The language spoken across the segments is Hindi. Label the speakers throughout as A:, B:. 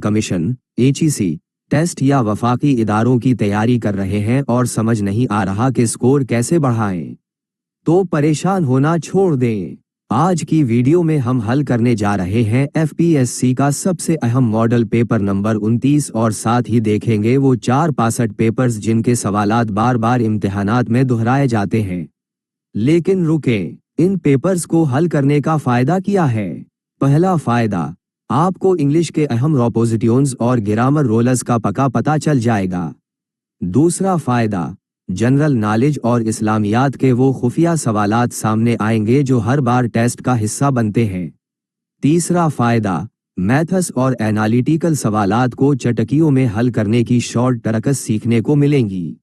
A: कमीशन, HEC, टेस्ट या वफाकी इदारों की तैयारी कर रहे हैं और समझ नहीं आ रहा कि स्कोर कैसे बढ़ाएं? तो परेशान होना छोड़ दें। आज की वीडियो में हम हल करने जा रहे हैं FPSC का सबसे अहम मॉडल पेपर नंबर 29 और साथ ही देखेंगे वो 4 65 पेपर्स जिनके सवालात बार बार इम्तिहानात में दोहराए जाते हैं। लेकिन रुकें, इन पेपर्स को हल करने का फायदा क्या है? पहला फायदा, आपको इंग्लिश के अहम प्रोपोजिशंस और ग्रामर रोल्स का पता चल जाएगा। दूसरा फायदा, जनरल नॉलेज और इस्लामियात के वो खुफिया सवालात सामने आएंगे जो हर बार टेस्ट का हिस्सा बनते हैं। तीसरा फायदा, मैथ्स और एनालिटिकल सवालात को चटकियों में हल करने की शॉर्ट ट्रिक्स सीखने को मिलेंगी।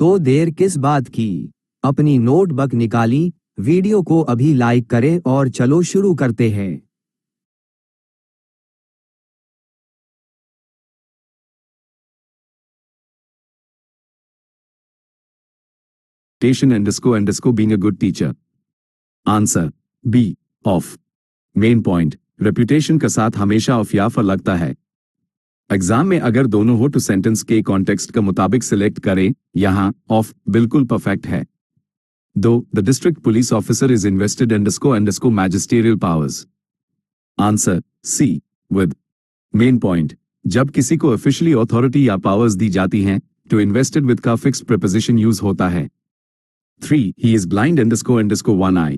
A: तो देर किस बात की? अपनी नोटबुक निकाली, वीडियो को अभी लाइक करें और चलो शुरू करते हैं।
B: Underscore being a good teacher. Answer B. Off. Main point, reputation का साथ हमेशा ऑफ या फॉर लगता है। एग्जाम में अगर दोनों हो तो सेंटेंस के कॉन्टेक्स्ट के मुताबिक सिलेक्ट करें, यहाँ ऑफ बिल्कुल परफेक्ट है। दो, the district police officer is invested underscore magisterial powers. Answer C, with. Main point, जब किसी को ऑफिशियली अथॉरिटी या पावर्स दी जाती हैं तो इन्वेस्टेड विद का फिक्स्ड प्रीपोजिशन यूज होता है। 3. He is blind underscore one eye.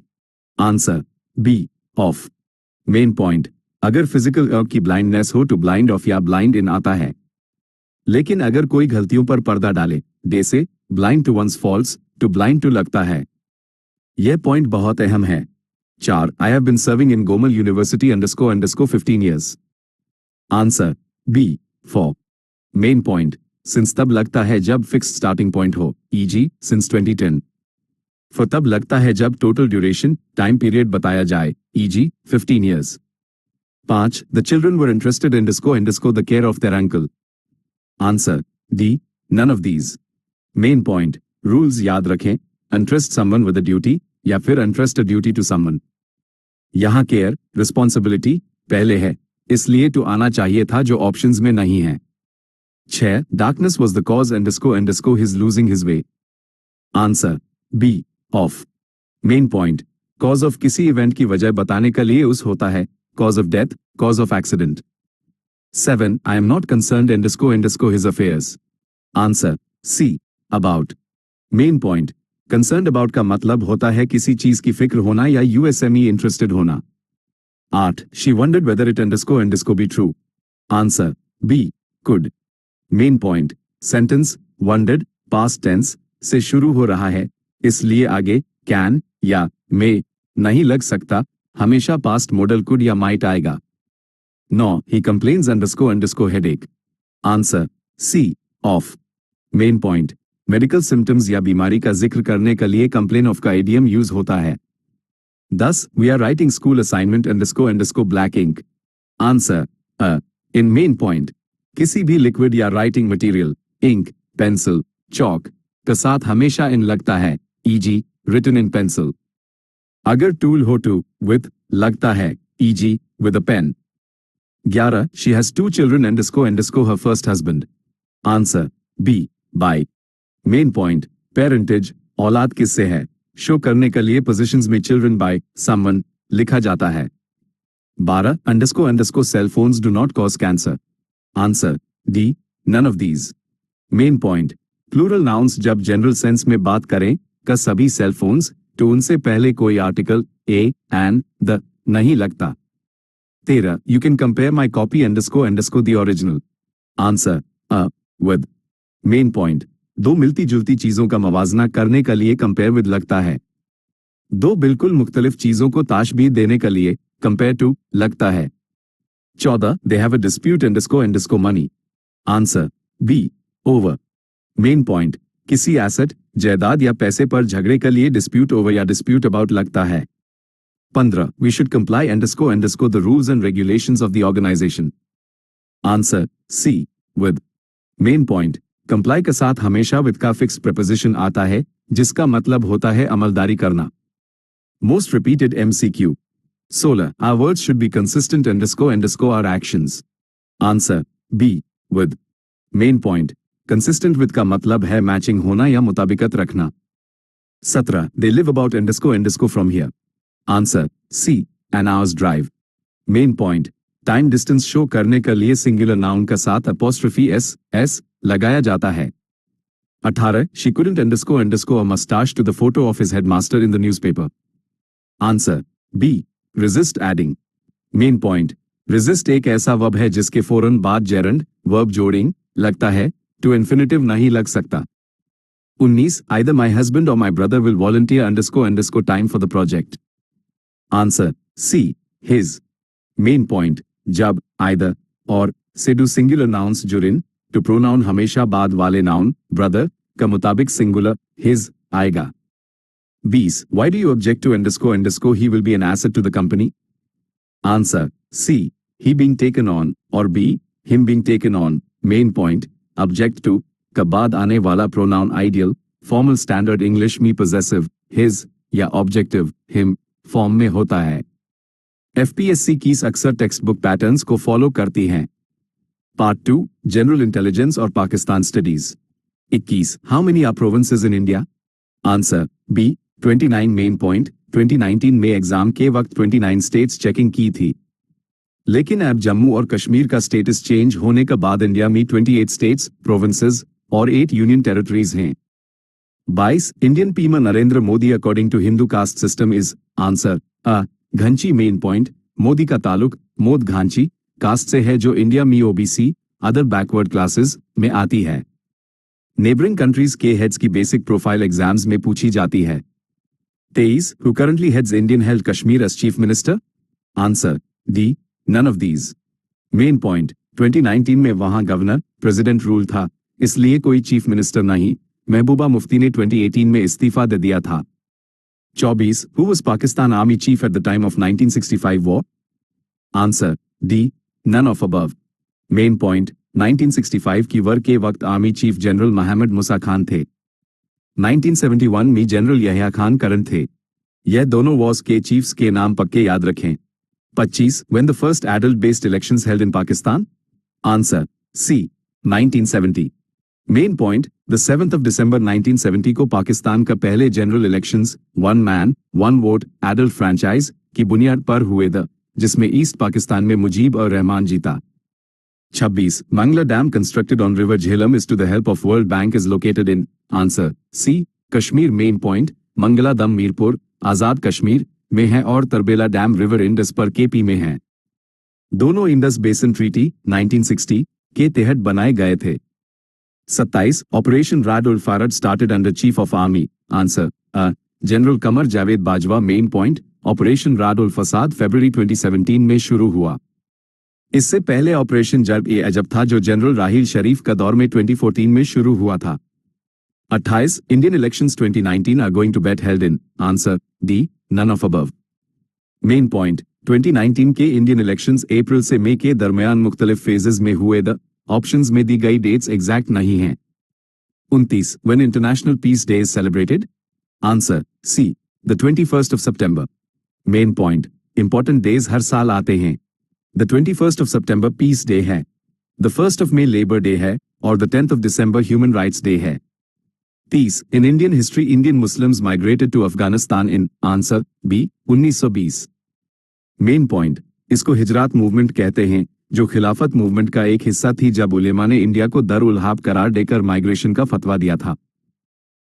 B: Answer B. Off. Main point, अगर फिजिकल की ब्लाइंडनेस हो तो ब्लाइंड ऑफ या ब्लाइंड इन आता है। लेकिन अगर कोई गलतियों पर पर्दा डाले, जैसे blind to one's falls to blind to लगता है। यह पॉइंट बहुत अहम है। 4. I have been serving in Gomal University underscore 15 years. Answer B. 4. Main point, since तब लगता है जब फिक्स्ड स्टार्टिंग पॉइंट हो, e.g. सिंस 2010। फॉर तब लगता है जब टोटल ड्यूरेशन टाइम पीरियड बताया जाए, e.g. 15 years. 5. The children were interested in the care of their uncle. Answer D. None of these. Main point, rules याद रखें, entrust someone with a duty या फिर entrust a duty to someone। यहाँ केयर, रिस्पॉन्सिबिलिटी पहले है, इसलिए टू आना चाहिए था जो ऑप्शंस में नहीं है। 6. Darkness was the cause underscore his losing his way. Answer B. Off. Main point, cause of किसी इवेंट की वजह बताने के लिए उस होता है, cause of death, cause of accident। 7. I am not concerned underscore his affairs. Answer C. About. Main point, concerned about का मतलब होता है किसी चीज की फिक्र होना या USME इंटरेस्टेड होना। 8. She wondered whether it underscore be true. Answer B. Could. Main point, sentence wondered past tense से शुरू हो रहा है, इसलिए आगे can या may नहीं लग सकता, हमेशा past modal could या might आएगा। 9. He complains underscore headache. Answer C. Off. Main point, medical symptoms या बीमारी का जिक्र करने के लिए complain of का idiom यूज होता है। 10. We are writing school assignment underscore black ink. Answer A. In main point, किसी भी लिक्विड या writing material, ink, pencil, chalk के साथ हमेशा इन लगता है, e.g. written in pencil। अगर टूल हो to with लगता है, e.g. with a pen। 11. She has 2 children underscore her first husband। Answer B. By। Main point, parentage औलाद किससे है, शो करने के लिए पोजीशंस में चिल्ड्रन by someone लिखा जाता है। 12. underscore cell phones do not cause cancer। Answer D. None of these. Main point, plural nouns जब जनरल सेंस में बात करें का सभी सेल फोन्स तो उनसे पहले कोई आर्टिकल ए एंड द नहीं लगता। 13. You can compare my copy underscore the original। Answer A. With। Main point, दो मिलती जुलती चीजों का मवाजना करने के लिए कंपेयर विद लगता है। दो बिल्कुल मुख्तलिफ चीजों को ताशबीह देने के लिए कंपेयर टू लगता है। 14. They have a dispute underscore money। Answer B. Over। Main point, किसी एसेट, जायदाद या पैसे पर झगड़े के लिए डिस्प्यूट ओवर या डिस्प्यूट अबाउट लगता है। 15. We should comply underscore the rules and regulations of the organization। Answer C. With। Main point, comply के साथ हमेशा with का फिक्स्ड preposition आता है, जिसका मतलब होता है अमलदारी करना। Most repeated MCQ। 16. Our words should be consistent underscore our actions। Answer B with. Main point, consistent with का मतलब है मैचिंग होना या मुताबिकत रखना। 17 दे लिव अबाउट इंडिस्को from here. Answer C an hours drive. Main point, time distance show करने के लिए सिंगुलर नाउन का साथ अपॉस्ट्रोफी एस लगाया जाता है। 18 she couldn't underscore a moustache to the photo of his headmaster in the newspaper. Answer B resist adding. Main point, resist एक ऐसा वर्ब है जिसके फौरन बाद जेरंड वर्ब जोड़िंग लगता है, टू इन्फिनिटिव नहीं लग सकता। 19 आइदर माई हस्बैंड और my brother will volunteer underscore time for the project. Answer C his. Main point, जब आइदर और से डू सिंगुलर नाउन्स जुड़िन टू प्रोनाउन हमेशा बाद वाले नाउन ब्रदर का मुताबिक सिंगुलर हिज आएगा। 20 why do you object to underscore he will be an asset to the company? Answer C he being taken on और B him being taken on। Main point, object to का बाद आने वाला pronoun ideal formal standard English में पोजेसिव हिज या ऑब्जेक्टिव हिम फॉर्म में होता है। एफपीएससी कीस अक्सर टेक्स्ट बुक पैटर्न्स को फॉलो करती हैं। पार्ट 2 जनरल इंटेलिजेंस और Pakistan studies. 21 how many are provinces in India? Answer B 29। Main point, 2019 में एग्जाम के वक्त 29 स्टेट्स चेकिंग की थी, लेकिन अब जम्मू और कश्मीर का स्टेटस चेंज होने के बाद इंडिया में 28 स्टेट्स प्रोविंसेस और 8 यूनियन टेरिटरीज हैं। 22 Indian PM Narendra Modi according to Hindu caste system is. Answer A Ghanchi. Main point, Modi का ताल्लुक मोद घांची कास्ट से है जो इंडिया में ओबीसी अदर बैकवर्ड क्लासेस में आती है। नेबरिंग कंट्रीज के हेड्स की बेसिक प्रोफाइल एग्जाम्स में पूछी जाती है। 23 who currently heads Indian held Kashmir as chief minister? Answer D none of these. Main point, 2019 में वहां गवर्नर प्रेसिडेंट रूल था, इसलिए कोई चीफ मिनिस्टर नहीं। महबूबा मुफ्ती ने 2018 में इस्तीफा दे दिया था। 24 who was Pakistan army chief at the time of 1965 war? Answer D none of above. Main point, 1965 की वॉर के वक्त army chief general Mohammad Musa Khan थे। 1971 में जनरल यहया खान करंट थे। यह दोनों वॉर्स के चीफ्स के नाम पक्के याद रखें। 25 when the first adult based elections held in Pakistan? Answer C 1970। Main point, the 7th of December 1970 को पाकिस्तान का पहले general elections one man one vote adult franchise की बुनियाद पर हुए थे, जिसमें ईस्ट पाकिस्तान में मुजीब और रहमान जीता। 26 Mangla Dam constructed on River Jhelum is to the help of World Bank is located in? Answer C Kashmir. Main point, Mangla dam Mirpur Azad Kashmir में है और तरबेला डैम रिवर इंडस पर केपी में है। दोनों इंडस बेसिन ट्रीटी 1960 के तहत बनाए गए थे। 27 ऑपरेशन राड उल फारड started under chief of army? Answer A general Qamar Javed Bajwa. Main point, operation Radd ul Fasaad फरवरी 2017 में शुरू हुआ। इससे पहले ऑपरेशन जर्ब ए अजब था जो जनरल राहिल शरीफ का दौर में 2014 में शुरू हुआ था। 28 Indian elections 2019 are going to be held in? Answer D none of above. Main point, 2019 के इंडियन इलेक्शंस अप्रैल से मई के दरमियान मुख्तलिफ फेजेस में हुए द ऑप्शंस में दी गई डेट्स एग्जैक्ट नहीं हैं। 29 when international peace day is celebrated? Answer C the 21st of September। Main point, important days हर साल आते हैं। The 21st of September peace day है, the 1st of May labour day है और the 10th of December human rights day है। 30 in Indian history Indian Muslims migrated to Afghanistan in? Answer B 1920। Main point, इसको हिजरात मूवमेंट कहते हैं जो खिलाफत मूवमेंट का एक हिस्सा थी जब उलेमा ने इंडिया को दर-उल-हाब करार देकर माइग्रेशन का फतवा दिया था।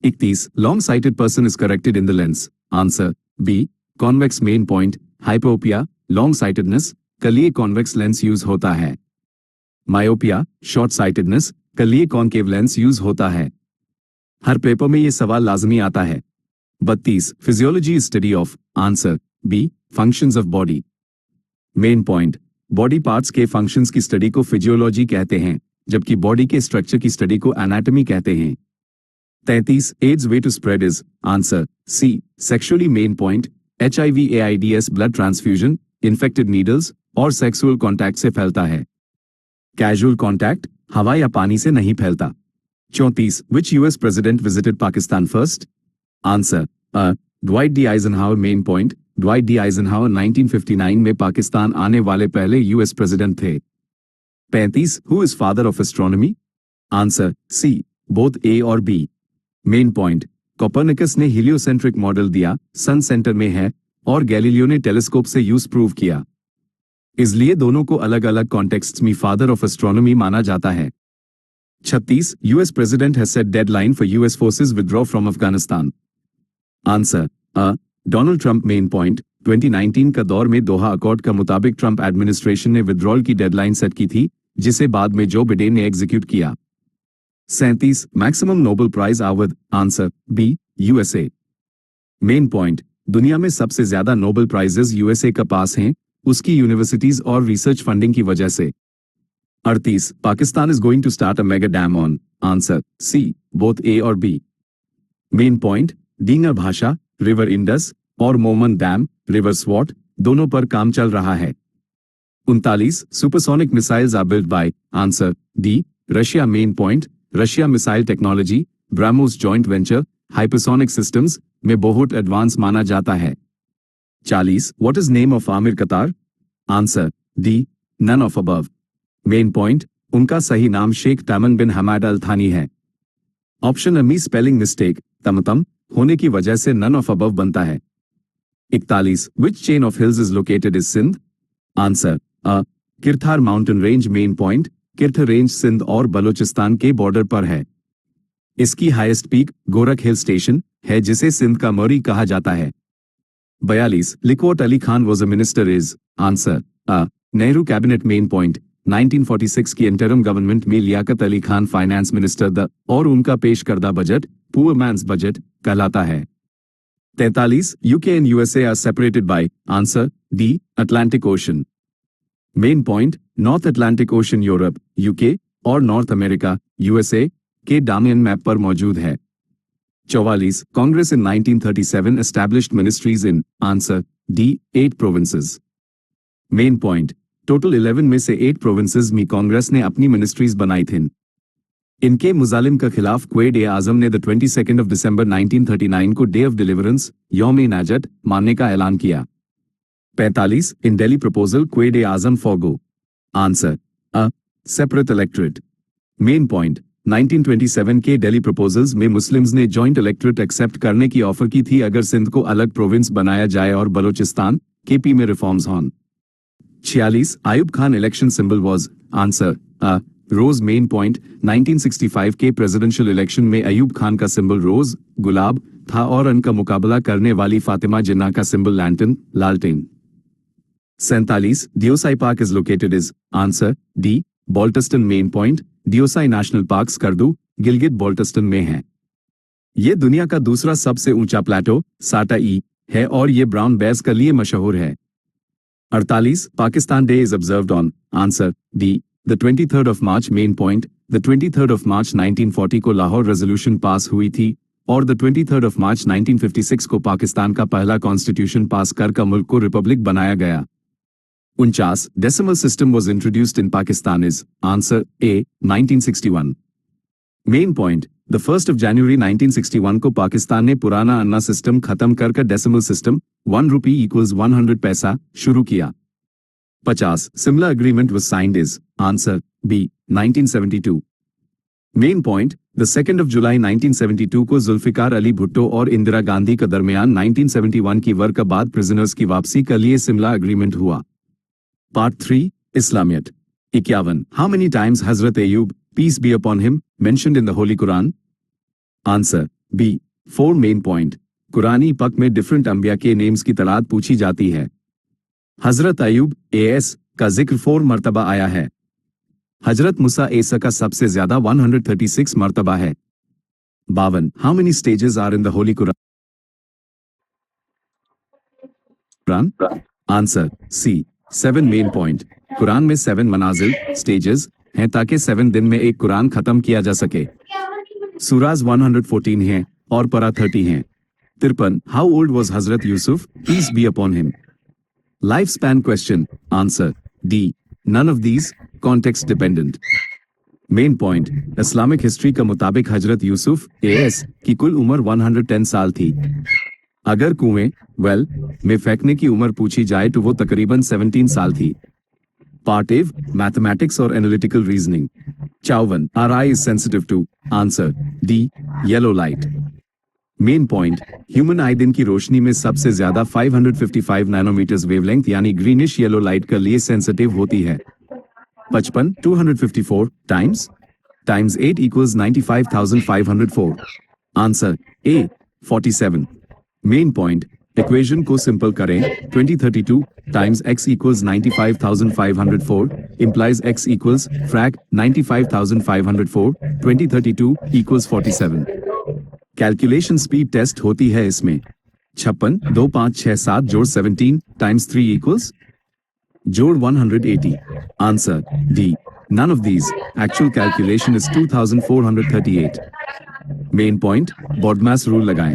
B: 31 long sighted person is corrected in the lens? Answer B convex. Main point, हाइपोपिया लॉन्ग साइटेडनेस के लिए कॉन्वेक्स लेंस यूज होता है। मायोपिया शॉर्ट साइटेडनेस के लिए कॉनकेव लेंस यूज होता है। हर पेपर में ये सवाल लाजमी आता है। 32 physiology is study of? Answer B functions of body. Main point, body parts के फंक्शंस की स्टडी को फिजियोलॉजी कहते हैं, जबकि बॉडी के स्ट्रक्चर की स्टडी को एनाटॉमी कहते हैं। 33 AIDS way to spread is? Answer C sexually. Main point, HIV AIDS blood transfusion infected needles और सेक्सुअल कॉन्टैक्ट से फैलता है। कैजुअल कॉन्टैक्ट हवा या पानी से नहीं फैलता। 34 which US president visited Pakistan first? Answer Dwight D. Eisenhower। Main point, Dwight D. Eisenhower 1959 में पाकिस्तान आने वाले पहले US प्रेसिडेंट थे। 35 who is father of astronomy? Answer C both A और बी। मेन पॉइंट, कोपर्निकस ने हीलियोसेंट्रिक मॉडल दिया, सन सेंटर में है, और गैलीलियो ने टेलीस्कोप से यूज प्रूव किया, इसलिए दोनों को अलग अलग कॉन्टेक्स्ट्स में फादर ऑफ एस्ट्रोनॉमी माना जाता है। 36 US president has set deadline for US forces withdraw from Afghanistan? Answer a Donald Trump. Main point, 2019 का दौर में दोहा अकॉर्ड का मुताबिक ट्रंप एडमिनिस्ट्रेशन ने विथड्रॉल की डेडलाइन सेट की थी, जिसे बाद में जो बिडेन ने एग्जीक्यूट किया। 37 maximum Nobel prize award? Answer B USA. Main point, दुनिया में सबसे ज्यादा नोबेल प्राइजेस यूएसए का पास हैं, उसकी यूनिवर्सिटीज और रिसर्च फंडिंग की वजह से। 38 Pakistan is going to start a mega dam on? Answer C both A और बी। मेन पॉइंट, डींगर भाषा, रिवर इंडस और मोमन डैम, रिवर स्वॉट, दोनों पर काम चल रहा है। 39 supersonic missiles are built by? Answer D Russia. Main point, Russia missile technology, BrahMos joint venture, hypersonic systems में बहुत एडवांस माना जाता है। 40 what is name of Amir Qatar? Answer D none of above. Main point, उनका सही नाम शेख तमन बिन हमाद अल थानी है। ऑप्शन अमी स्पेलिंग मिस्टेक, तमतम होने की वजह से नन ऑफ अबव बनता है। 41 which chain of hills is located is Sindh? Answer A Kirthar mountain range. Main point, Kirthar range Sindh और बलूचिस्तान के बॉर्डर पर है। इसकी highest peak Gorakh hill station है, जिसे सिंध का मरी कहा जाता है। 42 Liaquat Ali Khan was a minister is? Answer A Nehru cabinet. Main point, 1946 की इंटरम गवर्नमेंट में लियाकत अली खान फाइनेंस मिनिस्टर द और उनका पेश करदा बजट पुअर मैन्स बजट कहलाता है। 43 UK and USA are separated by? Answer D Atlantic Ocean. Main point, North Atlantic Ocean Europe UK और नॉर्थ अमेरिका यूएसए के डामियन मैप पर मौजूद है। 44 Congress in 1937 established ministries in? Answer D 8 provinces. Main point, total 11 में से 8 प्रोविंसेस में कांग्रेस ने अपनी मिनिस्ट्रीज बनाई थीं। इनके मुजालिम के खिलाफ क्वेड ए आजम ने द 22 दिसंबर 1939 को डे ऑफ डिलीवरेंस यौम नाजत मानने का ऐलान किया। 45 in Delhi proposal Quaid e Azam forgo? Answer A separate electorate. Main point, 1927 के दिल्ली प्रपोजल्स में मुस्लिम्स ने जॉइंट इलेक्टोरेट एक्सेप्ट करने की ऑफर की थी अगर सिंध को अलग प्रोविंस बनाया जाए और बलूचिस्तान केपी में रिफॉर्म्स हों। 46 Ayub Khan election symbol was? Answer a rose. Main point, 1965 के प्रेसिडेंशियल इलेक्शन में अयूब खान का सिंबल रोज गुलाब था और उनका मुकाबला करने वाली फातिमा जिन्ना का सिंबल लैंटन लालटेन। 47 Deosai park is located is? Answer D Baltistan. Main point, Deosai national park Skardu Gilgit Baltistan में है। ये दुनिया का दूसरा सबसे ऊंचा प्लेटो साटा ई है और ये ब्राउन बेयर्स के लिए मशहूर है। 48 Pakistan day is observed on? Answer D the 23rd of March. Main point, the 23rd of March 1940 को लाहौर रेजोल्यूशन पास हुई थी और द 23rd ऑफ मार्च 1956 को पाकिस्तान का पहला कॉन्स्टिट्यूशन पास कर मुल्क को रिपब्लिक बनाया गया। 49 decimal system was introduced in Pakistan is? Answer A 1961। Main point, the 1 जनवरी 1961 को पाकिस्तान ने पुराना अन्ना सिस्टम खत्म कर डेसिमल सिस्टम 1 रुपी इक्वल्स 100 पैसा शुरू किया। 50 similar agreement was signed is? Answer B 1972। Main point, the 2 जुलाई 1972 को जुल्फिकार अली भुट्टो और इंदिरा गांधी के दरमियान 1971 की वर्क बाद प्रिजनर्स की वापसी के लिए सिमला एग्रीमेंट हुआ। Part 3 Islamiyat. 51 how many times Hazrat Ayub peace be upon him mentioned in the holy Quran? Answer B 4। Main point, कुरानी पक में डिफरेंट अंबिया के नेम्स की तलात पूछी जाती है। हजरत अयूब एएस का जिक्र 4 मरतबा आया है। हजरत मूसा ऐसा का सबसे ज्यादा 136 मरतबा है। 52 how many stages are in the holy Quran? Answer C 7। Main point, कुरान में 7 मनाजिल स्टेजेस हैं ताकि 7 दिन में एक कुरान खत्म किया जा सके। सूराज 114 हैं और परा 30 हैं। 53 how old was Hazrat Yusuf peace be upon him? Life span question. Answer D none of these, context dependent. Main point, Islamic history के मुताबिक हजरत यूसुफ एएस की कुल उम्र 110 साल थी। अगर कुएं वेल में फेंकने की उम्र पूछी जाए तो वो तकरीबन 17 साल थी। Part A, mathematics or analytical reasoning. Chauvan, our eye is sensitive to. Answer D, yellow light. Main point, human आई दिन की रोशनी में सबसे ज्यादा 555 नैनोमीटर्स वेवलेंथ यानी ग्रीनिश येलो लाइट के लिए सेंसिटिव होती है. 55 254 times 8 equals 95,504. Answer A 47. Main point, equation को सिंपल करें. 2032 times x equals 95,504 implies x equals frac 95,504. 2032 equals 47. Calculation speed test होती है इसमें. 56 2 5 6 7 जोड़ 17 टाइम्स 3 इक्वल्स जोड़ 180. Answer D, none of these. Actual calculation is 2438. Main point, BODMAS rule लगाएं.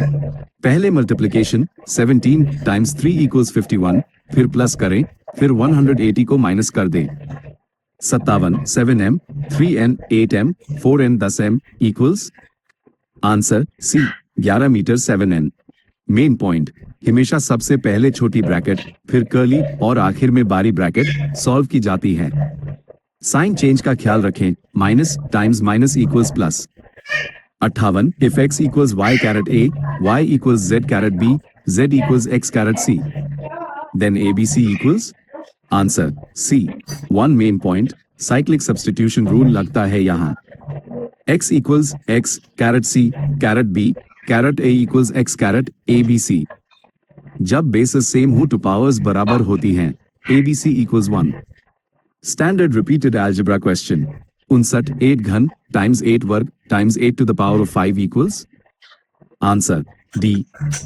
B: पहले मल्टीप्लिकेशन 17 टाइम्स 3 इक्वल्स 51, फिर प्लस करें, फिर 180 को माइनस कर दें. 57 7m 3n 8m 4n 10m equals. Answer C 11 metre 7n. Main point, हमेशा सबसे पहले छोटी ब्रैकेट, फिर कर्ली और आखिर में बारी ब्रैकेट सॉल्व की जाती है. साइन चेंज का ख्याल रखें. Minus times minus equals plus. 58 if x equals y caret a, y equals z caret b, z equals x caret c, then abc equals. Answer C 1. Main point, cyclic substitution rule लगता है यहाँ. x equals x caret c caret b caret a equals x caret a b c. जब बेसिस सेम हो तो पावर्स बराबर होती हैं. a b c equals 1. Standard repeated algebra question. 59 8 घन टाइम्स 8 वर्ग times 8 to the power of 5 equals. Answer D,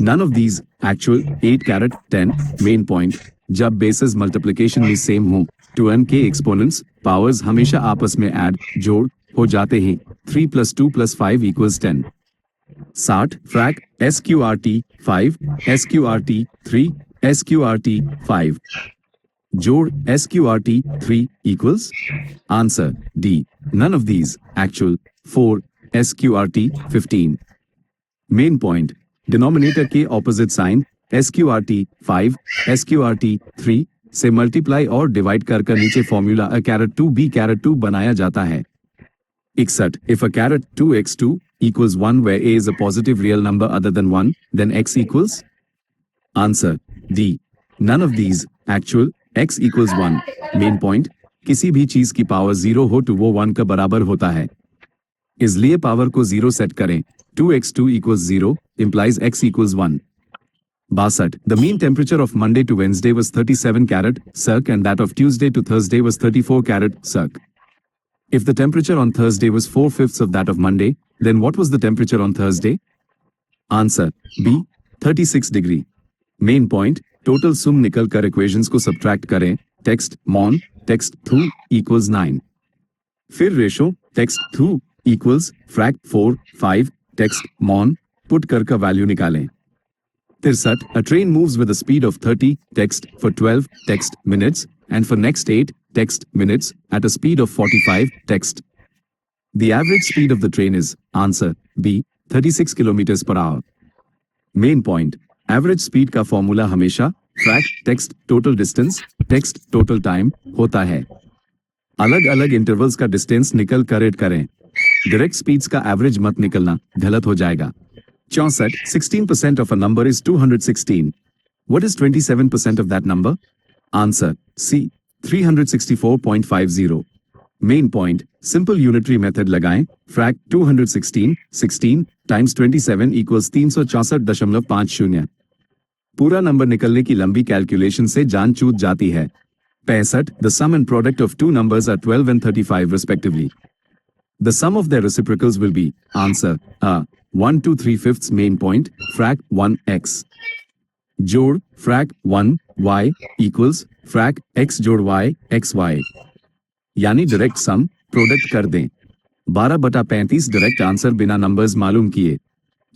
B: none of these. Actual 8 caret 10. Main point, जब बेसिस मल्टीप्लिकेशन में सेम हो तो n के एक्सपोनेंट्स पावर्स हमेशा आपस में ऐड जोड़ हो जाते हैं. 3 + 2 + 5 equals 10. 60 फ्रैक SQRT 5 SQRT 3 SQRT 5 जोड़ SQRT 3 equals. Answer D, none of these. Actual 4 SQRT 15. Main point, denominator के ऑपोजिट साइन SQRT 5 SQRT 3 से मल्टीप्लाई और डिवाइड कर नीचे formula a caret 2 b caret 2 बनाया जाता है. 61 if a caret 2x2 equals 1 where a is a positive real number other than 1, then x equals. Answer D, none of these. Actual x equals 1. Main point, किसी भी चीज की पावर 0 हो तो वो 1 का बराबर होता है, इसलिए पावर को 0 सेट करें. 2x2 equals 0 implies x equals 1. 62 the mean temperature of Monday to Wednesday was 37 carat circ and that of Tuesday to Thursday was 34 carat circ. If the temperature on Thursday was 4/5 of that of Monday, then what was the temperature on Thursday? Answer B, 36 degree. Main point, total sum निकल कर equations को subtract करें. Text mon text through equals 9. फिर ratio text through equals frac 4 5 text mon put कर का value निकालें. 63 a train moves with a speed of 30 text for 12 text minutes and for next 8 text minutes at a speed of 45 text. The average speed of the train is. Answer B, 36 kilometers per hour. Main point, average speed का फॉर्मूला हमेशा frac text total distance text total time होता है. अलग अलग इंटरवल्स का डिस्टेंस निकल कर ऐड करें. डायरेक्ट स्पीड्स का एवरेज मत निकलना, गलत हो जाएगा. 64 16% of a number is 216. What is 27% of that number? Answer C, 364.50. Main point, simple unitary method लगाएं. frac 216 16 times 27 equals 364.50. पूरा नंबर निकलने की लंबी कैलकुलेशन से जान छूट जाती है. 65 the sum and product of two numbers are 12 and 35 respectively. The sum of their reciprocals will be. Answer A, 1 2 3/5. Main point, frac 1x जोड़ frac 1 y equals frac x जोड़ y x y, यानी डायरेक्ट सम प्रोडक्ट कर दें. 12/35 डायरेक्ट आंसर बिना नंबर्स मालूम किए.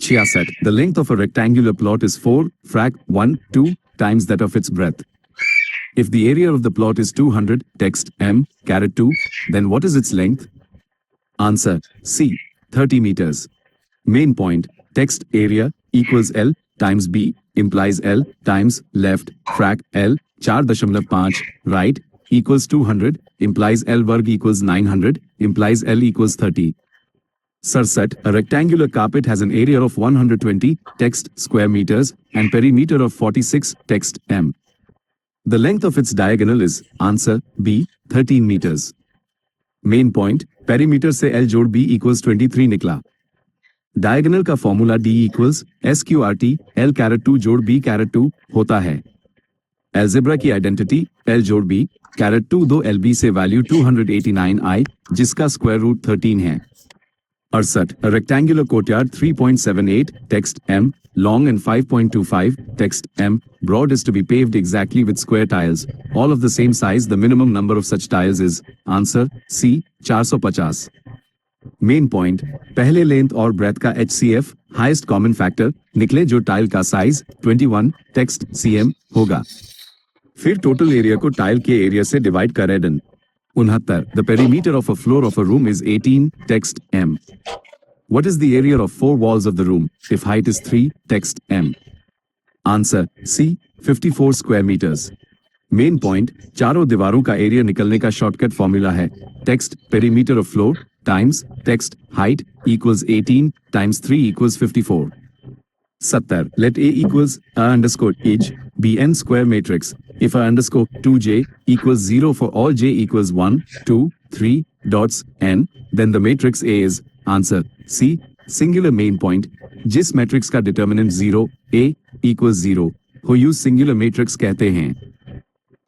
B: 66 the length of a rectangular plot is 4 frac 1 2 times that of its breadth. If the area of the plot is 200 text m caret 2, then what is its length? Answer C, 30 meters. Main point, text area equals L times B implies L times left frac L 4.5 right equals 200, implies L वर्ग equals 900, implies L equals 30. Sarsat, a rectangular carpet has an area of 120 text square meters and perimeter of 46 text m. The length of its diagonal is, answer, B, 13 meters. Main point, perimeter से L जोड़ B equals 23 निकला. Diagonal का formula D equals SQRT L caret 2 जोड़ B कैरेट 2 होता है. Algebra की आइडेंटिटी L जोड़ B कैरेट 2 दो LB से वैल्यू 289 जिसका स्क्वायर रूट 13 है. Arsat, a rectangular courtyard 3.78 text m, long and 5.25 text m, broad is to be paved exactly with square tiles, all of the same size. The minimum number of such tiles is, answer, C, 450. Main point, पहले लेंथ और ब्रेथ का HCF, हाईएस्ट कॉमन फैक्टर, निकले जो टाइल का साइज 21 टेक्स्ट cm होगा. फिर टोटल एरिया को टाइल के एरिया से डिवाइड करें. 69. The perimeter of a floor of a room is 18 text m. What is the area of 4 walls of the room if height is 3 text m? Answer, C, 54 square meters. Main point, चारों दीवारों का एरिया निकलने का शॉर्टकट फॉर्मूला है text perimeter of floor times text height equals 18 times 3 equals 54. 70. Let A equals A underscore each be n square matrix. If A underscore 2j equals 0 for all j equals 1, 2, 3 dots n, then the matrix A is, answer, C, singular main point. जिस मैट्रिक्स का डिटर्मिनेंट 0, A equals 0, को यूज सिंगुलर मैट्रिक्स कहते हैं.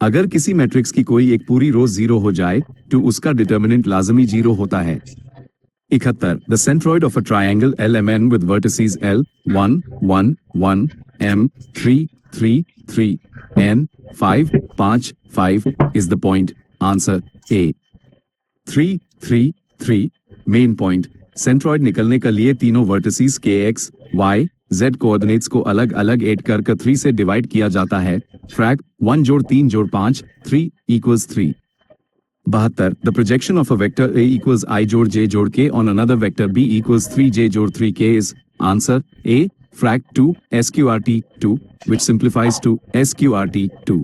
B: अगर किसी मैट्रिक्स की कोई एक पूरी रो 0 हो जाए तो उसका डिटर्मिनेंट लाजमी 0 होता है. 71. The centroid of a triangle LMN with vertices L, 1, 1, 1, M, 3, 3, 3, N, 5, 5, 5 is the point. Answer, A. 3, 3, 3. Main point. Centroid निकलने के लिए तीनों vertices के x, y, z कोऑर्डिनेट्स को अलग अलग ऐड कर 3 से डिवाइड किया जाता है. फ्रैक 1 जोड़ 3 जोड़ 5, 3 equals 3. 72. The projection of a vector A equals I जोड़ j जोड़ k on another vector B equals 3j जोड़ 3k is, answer, A, frac 2 SQRT 2, which simplifies to SQRT 2.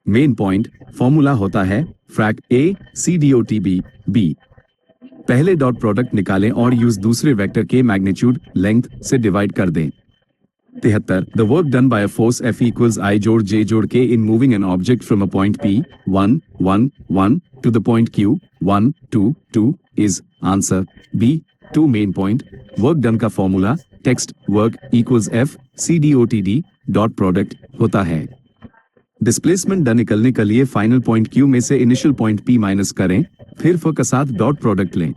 B: Main point, formula होता है frac A CDOT B. पहले डॉट प्रोडक्ट निकालें और यूज दूसरे वेक्टर के मैग्नीट्यूड लेंथ से डिवाइड कर दें. 73. The work done by a force F equals I जोड़ j जोड़ k in moving an object from a point P 1 1 1 to the point Q 1 2 2 is, answer, B, 2. Main point, work done का formula text work equals F CDOTD dot product होता है. डिस्प्लेसमेंट डन निकलने के लिए फाइनल पॉइंट Q में से इनिशियल पॉइंट P माइनस करें, फिर F के साथ डॉट प्रोडक्ट लें.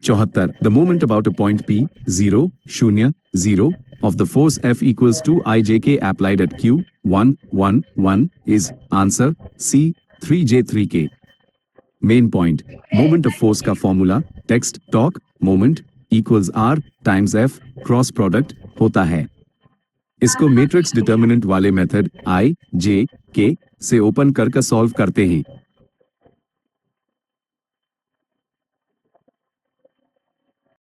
B: 74. The moment about a point P 0 0 0 of the force F equals 2 IJK applied at Q 1 1 1 is, answer, C, 3J 3K. Main point, moment of force का formula text talk moment equals R times F cross product होता है. इसको मैट्रिक्स डिटर्मिनेंट वाले मेथड I, J, K से ओपन कर सॉल्व करते हैं.